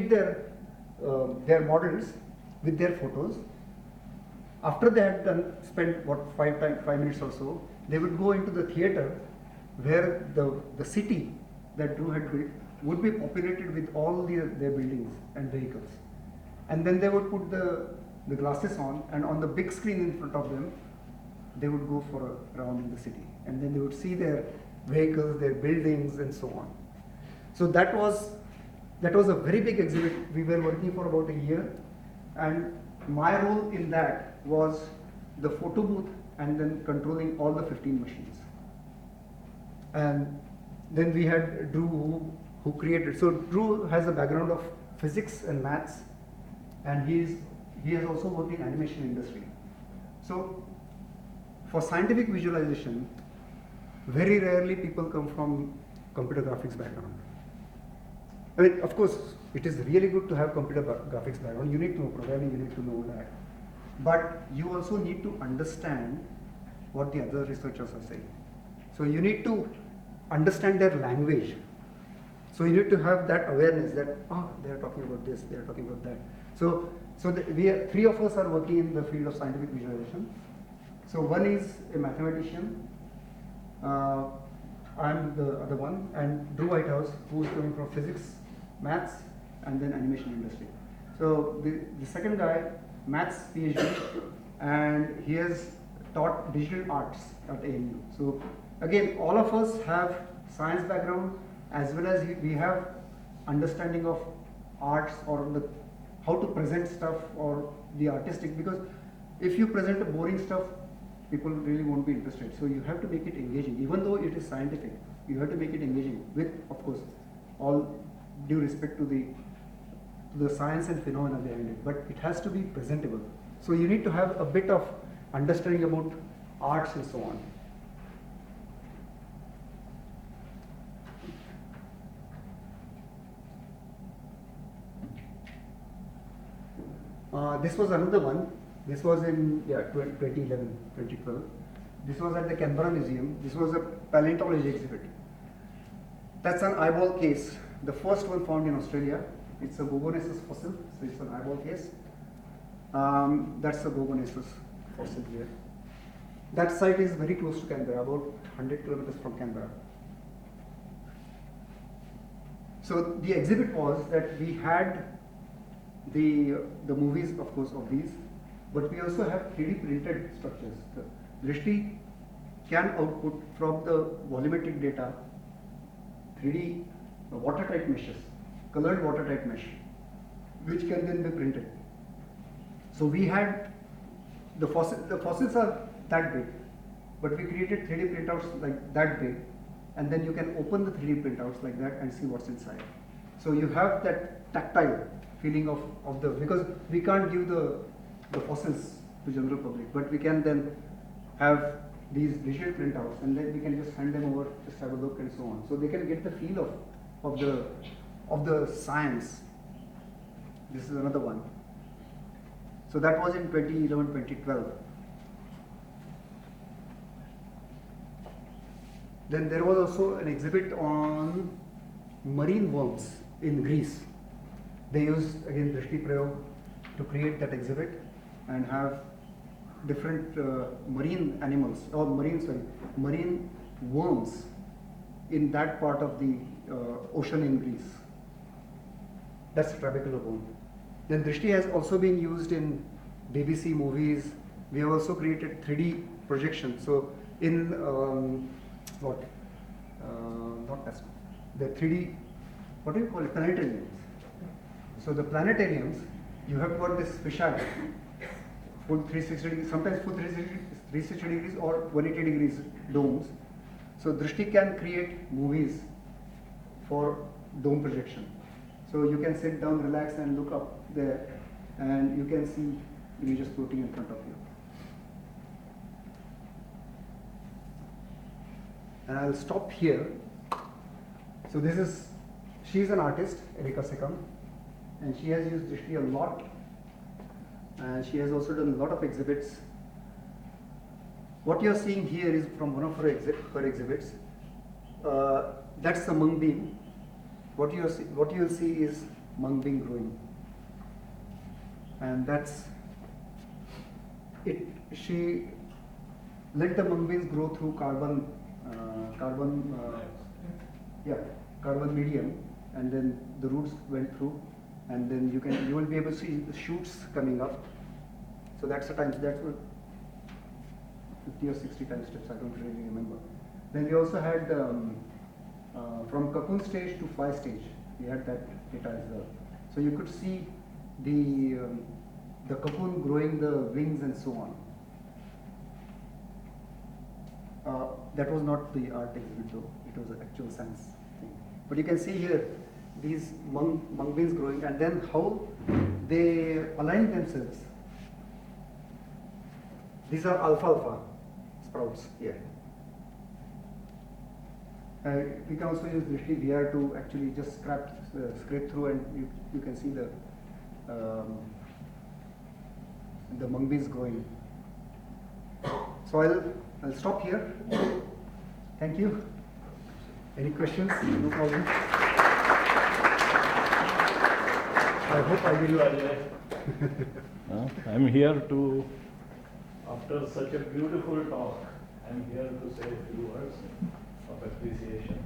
did their models with their photos. After they had spent what 5 minutes or so, they would go into the theater where the city that Drew had built would be populated with all their buildings and vehicles. And then they would put the glasses on, and on the big screen in front of them, they would go for a round in the city. And then they would see their vehicles, their buildings, and so on. So that was a very big exhibit. We were working for about a year, and my role in that was the photo booth and then controlling all the 15 machines. And then we had Drew who created. So Drew has a background of physics and maths, and he has also worked in animation industry. So for scientific visualization, very rarely people come from computer graphics background. I mean, of course, it is really good to have computer graphics background. You need to know programming, you need to know that. But you also need to understand what the other researchers are saying. So you need to understand their language. So you need to have that awareness that, they are talking about this, they are talking about that. So three of us are working in the field of scientific visualization. So one is a mathematician, I'm the other one, and Drew Whitehouse, who is coming from physics, maths, and then animation industry. So the second guy, maths PhD, and he has taught digital arts at AMU. So again, all of us have science background, as well as we have understanding of arts or how to present stuff or the artistic, because if you present a boring stuff, people really won't be interested. So you have to make it engaging. Even though it is scientific, you have to make it engaging with, of course, all due respect to the science and phenomena behind it, but it has to be presentable. So you need to have a bit of understanding about arts and so on. This was another one. This was in 2011, 2012. This was at the Canberra Museum. This was a paleontology exhibit. That's an eyeball case, the first one found in Australia. It's a Gorgonesus fossil, so it's an eyeball case. That's a Gorgonesus fossil here. That site is very close to Canberra, about 100 kilometers from Canberra. So the exhibit was that we had the movies, of course, of these, but we also have 3D printed structures. The Drishti can output from the volumetric data 3D watertight meshes, colored watertight mesh, which can then be printed. So we had the fossils are that big, but we created 3D printouts like that big, and then you can open the 3D printouts like that and see what's inside. So you have that tactile feeling of because we can't give the fossils to general public, but we can then have these digital printouts, and then we can just hand them over, just have a look and so on. So they can get the feel of the science. This is another one. So that was in 2011, 2012. Then there was also an exhibit on marine worms in Greece. They used, again, Drishti Prayog to create that exhibit and have different marine animals, or marine worms in that part of the ocean in Greece. That's trabecular worm. Then Drishti has also been used in BBC movies. We have also created 3D projection. So in the 3D, what do you call it? Planetariums. So the planetariums, you have got this fisheye, full 360 degrees, sometimes full 360 degrees or 180 degrees domes. So Drishti can create movies for dome projection. So you can sit down, relax, and look up there, and you can see images floating in front of you. And I'll stop here. So she's an artist, Erika Sekam, and she has used Drishti a lot, and she has also done a lot of exhibits. What you're seeing here is from one of her exhibits. That's the mung bean. What you'll see is mung bean growing. And that's it. She let the mung beans grow through carbon medium, and then the roots went through, and then you will be able to see the shoots coming up. So that's the time. That's what 50 or 60 time steps. I don't really remember. Then we also had from cocoon stage to fly stage. We had that data as well. So you could see the cocoon growing the wings and so on. That was not the art exhibit though, it was an actual science thing. But you can see here these mung beans growing, and then how they align themselves. These are alfalfa sprouts here. We can also use Drishti VR to actually just scrape through, and you can see the mung beans growing. So I'll stop here. Thank you. Any questions? No problem. I hope I will. I'm here to, after such a beautiful talk, I'm here to say a few words of appreciation.